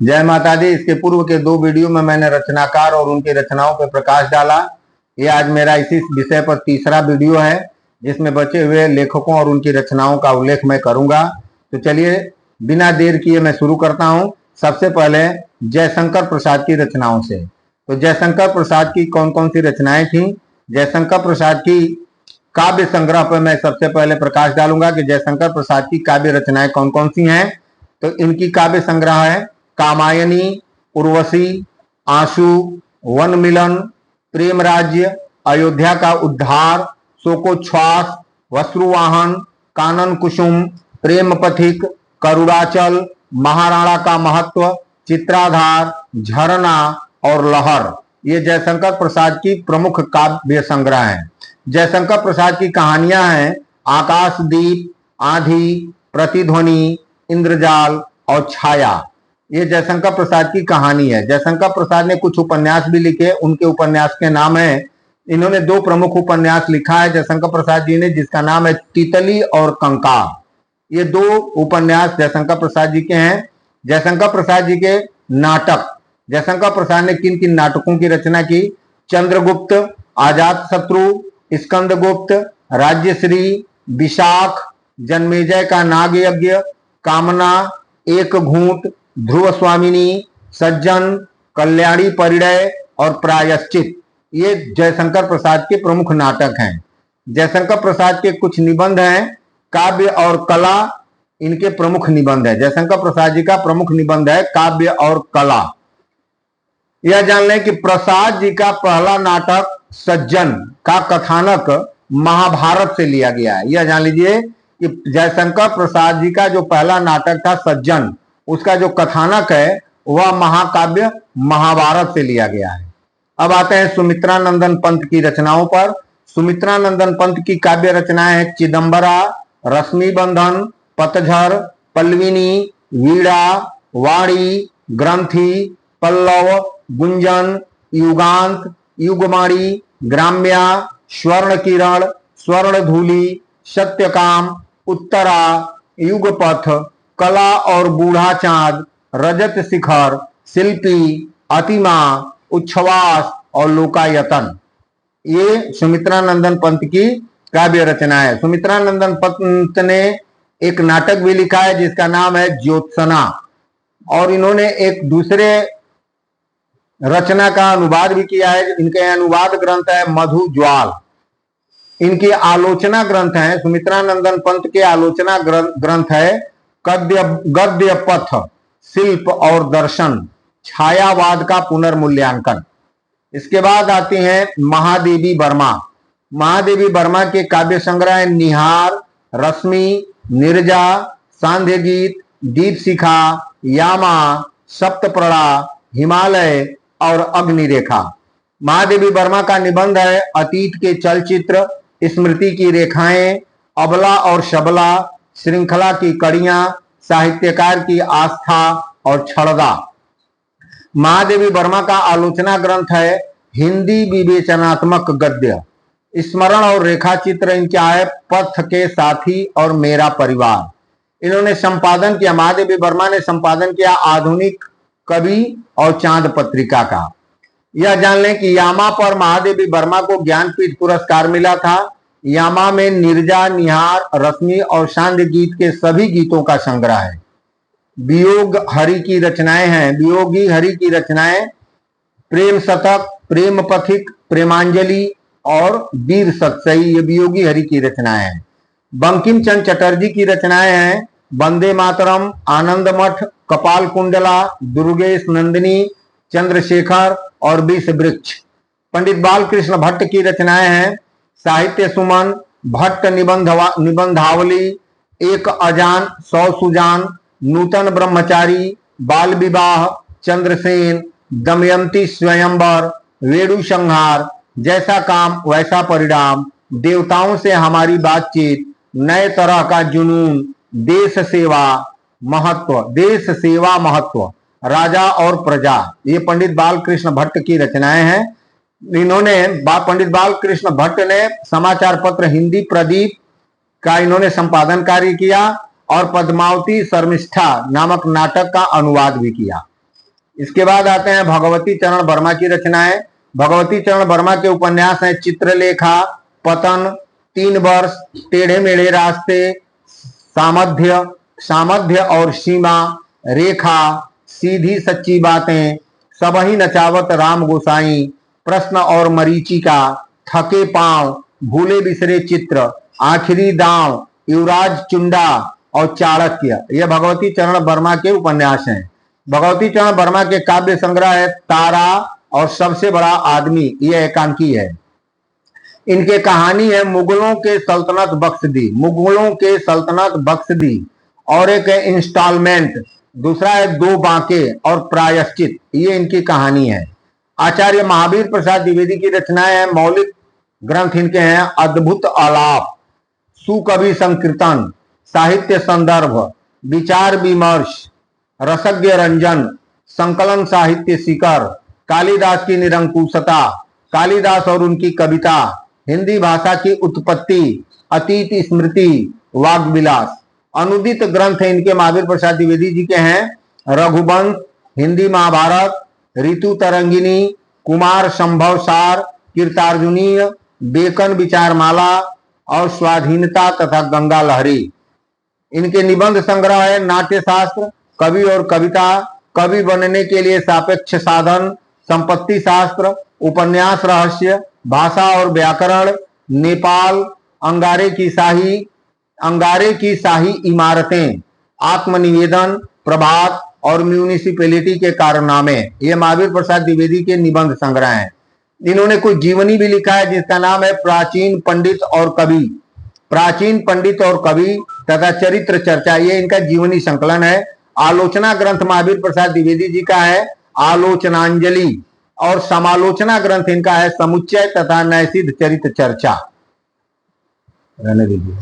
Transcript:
जय माता दी। इसके पूर्व के 2 वीडियो में मैंने रचनाकार और उनकी रचनाओं पर प्रकाश डाला। ये आज मेरा इसी विषय पर तीसरा वीडियो है, जिसमें बचे हुए लेखकों और उनकी रचनाओं का उल्लेख मैं करूंगा। तो चलिए बिना देर किए मैं शुरू करता हूं। सबसे पहले जयशंकर प्रसाद की रचनाओं से। तो जयशंकर प्रसाद की कौन कौन सी रचनाएं थी? जयशंकर प्रसाद की काव्य संग्रह पर मैं सबसे पहले प्रकाश डालूंगा कि जयशंकर प्रसाद की काव्य रचनाएं कौन कौन सी हैं। तो इनकी काव्य संग्रह है कामायनी, उर्वशी, आंसू, वन मिलन, प्रेम राज्य, अयोध्या का उद्धार, शोकोच्छ्वास, वस्त्रवाहन, कानन कुसुम, प्रेम पथिक, करुणाचल, महाराणा का महत्व, चित्राधार, झरना और लहर। ये जयशंकर प्रसाद की प्रमुख काव्य संग्रह हैं। जयशंकर प्रसाद की कहानियां हैं आकाशदीप, आंधी, प्रतिध्वनि, इंद्रजाल और छाया। ये जयशंकर प्रसाद की कहानी है। जयशंकर प्रसाद ने कुछ उपन्यास भी लिखे, उनके उपन्यास के नाम है, इन्होंने 2 प्रमुख उपन्यास लिखा है जयशंकर प्रसाद जी ने, जिसका नाम है तितली और कंकार। ये 2 उपन्यास जयशंकर प्रसाद जी के हैं। जयशंकर प्रसाद जी के नाटक, जयशंकर प्रसाद ने किन किन नाटकों की रचना की? चंद्रगुप्त, आजाद शत्रु, स्कंदगुप्त, राज्यश्री, विशाख, जन्मेजय का नाग यज्ञ, कामना, एक घूंट, ध्रुव स्वामिनी, सज्जन, कल्याणी परिणय और प्रायश्चित। ये जयशंकर प्रसाद के प्रमुख नाटक हैं। जयशंकर प्रसाद के कुछ निबंध हैं, काव्य और कला इनके प्रमुख निबंध है। जयशंकर प्रसाद जी का प्रमुख निबंध है काव्य और कला। यह जान लें कि प्रसाद जी का पहला नाटक सज्जन का कथानक महाभारत से लिया गया है। यह जान लीजिए कि जयशंकर प्रसाद जी का जो पहला नाटक था सज्जन, उसका जो कथानक है वह महाकाव्य महाभारत से लिया गया है। अब आते हैं सुमित्रा नंदन पंत की रचनाओं पर। सुमित्रा नंदन पंत की काव्य रचनाएं हैं चिदंबरा, रश्मि बंधन, पतझर, पल्लविनी, वीणा, वाणी, ग्रंथि, पल्लव, गुंजन, युगांत, युगमाणी, ग्राम्या, स्वर्ण किरण, स्वर्ण धूलि, सत्यकाम, उत्तरा, युगपथ, कला और बूढ़ा चांद, रजत शिखर, शिल्पी, अतिमा, उच्छ्वास और लोकायतन। ये सुमित्रा नंदन पंत की काव्य रचना है। सुमित्रा नंदन पंत ने एक नाटक भी लिखा है जिसका नाम है ज्योत्सना, और इन्होंने एक दूसरे रचना का अनुवाद भी किया है। इनके अनुवाद ग्रंथ है मधु ज्वाल। इनकी आलोचना ग्रंथ है, सुमित्रा नंदन पंत के आलोचना ग्रंथ है गद्य पथ, शिल्प और दर्शन, छायावाद का पुनर्मूल्यांकन। इसके बाद आती हैं महादेवी वर्मा। महादेवी वर्मा के काव्य संग्रह निहार, रश्मि, निर्जा, सांध्य गीत, दीपशिखा, यामा, सप्तप्रणा, हिमालय और अग्निरेखा। महादेवी वर्मा का निबंध है अतीत के चलचित्र, स्मृति की रेखाएं, अबला और शबला, श्रृंखला की कड़ियां, साहित्यकार की आस्था और छड़दा। महादेवी वर्मा का आलोचना ग्रंथ है हिंदी विवेचनात्मक गद्य। स्मरण और रेखा चित्र इनका है पथ के साथी और मेरा परिवार। इन्होंने संपादन किया, महादेवी वर्मा ने संपादन किया आधुनिक कवि और चांद पत्रिका का। यह जान लें कि यामा पर महादेवी वर्मा को ज्ञानपीठ पुरस्कार मिला था। यामा में निर्जा, निहार, रश्मि और सांध्य गीत के सभी गीतों का संग्रह है। वियोग हरि की रचनाएं हैं, वियोगी हरि की रचनाएं प्रेम शतक, प्रेम पथिक, प्रेमांजलि और वीर सत्सई, ये वियोगी हरि की रचनाएं हैं। बंकिम चंद्र चटर्जी की रचनाएं हैं वंदे मातरम, आनंद मठ, कपाल कुंडला, दुर्गेश नंदिनी, चंद्रशेखर और विष वृक्ष। पंडित बालकृष्ण भट्ट की रचनाएं हैं साहित्य सुमन, भट्ट निबंधावली, एक अजान, 100 सुजान, नूतन ब्रह्मचारी, बाल विवाह, चंद्रसेन, दमयंती स्वयंवर, वेणु संहार, जैसा काम वैसा परिणाम, देवताओं से हमारी बातचीत, नए तरह का जुनून, देश सेवा महत्व, राजा और प्रजा। ये पंडित बालकृष्ण भट्ट की रचनाएं हैं। पंडित बालकृष्ण भट्ट ने समाचार पत्र हिंदी प्रदीप का इन्होंने संपादन कार्य किया और पद्मावती शर्मिष्ठा नामक नाटक का अनुवाद भी किया। इसके बाद आते हैं भगवती चरण वर्मा की रचनाएं। भगवती चरण वर्मा के उपन्यास हैं चित्रलेखा, पतन, 3 वर्ष, टेढ़े मेढ़े रास्ते, सामर्थ्य, सामर्थ्य और सीमा, रेखा, सीधी सच्ची बातें, सबही नचावत राम गोसाई, प्रश्न और मरीचिका, थके पांव, भूले बिसरे चित्र, आखिरी दांव, युवराज चुंडा और चाणक्य। यह भगवती चरण वर्मा के उपन्यास हैं। भगवती चरण वर्मा के काव्य संग्रह है तारा और सबसे बड़ा आदमी, यह एकांकी है। इनके कहानी है मुगलों के सल्तनत बख्श दी, मुगलों के सल्तनत बख्श दी, और एक है इंस्टॉलमेंट, दूसरा है 2 बांके और प्रायश्चित, ये इनकी कहानी है। आचार्य महावीर प्रसाद द्विवेदी की रचनाएं हैं। मौलिक ग्रंथ इनके हैं अद्भुत आलाप, सुकवि संकीर्तन, साहित्य संदर्भ, विचार विमर्श, रसज्ञ रंजन, संकलन साहित्य शिखर, कालिदास की निरंकुशता, कालिदास और उनकी कविता, हिंदी भाषा की उत्पत्ति, अतीत स्मृति, वाग विलास। अनुदित ग्रंथ इनके महावीर प्रसाद द्विवेदी जी के हैं रघुवंश, हिंदी महाभारत, ऋतु तरंगिनी, कुमार संभव सार, कीर्तार्जुनीय, बेकन विचारमाला और स्वाधीनता तथा गंगा लहरी। इनके निबंध संग्रह है नाट्य शास्त्र, कवि और कविता, कवि बनने के लिए सापेक्ष साधन, संपत्ति शास्त्र, उपन्यास रहस्य, भाषा और व्याकरण, नेपाल, अंगारे की शाही इमारतें, आत्मनिवेदन, प्रभात और म्यूनिसिपैलिटी के कारनामे। ये महावीर प्रसाद द्विवेदी के निबंध संग्रह हैं। इन्होंने कुछ जीवनी भी लिखा है जिसका नाम है प्राचीन पंडित और कवि, प्राचीन पंडित और कवि तथा चरित्र चर्चा, ये इनका जीवनी संकलन है। आलोचना ग्रंथ महावीर प्रसाद द्विवेदी जी का है आलोचनांजलि, और समालोचना ग्रंथ इनका है समुच्चय तथा नैषिध चरित्र चर्चा। रहने दीजिए।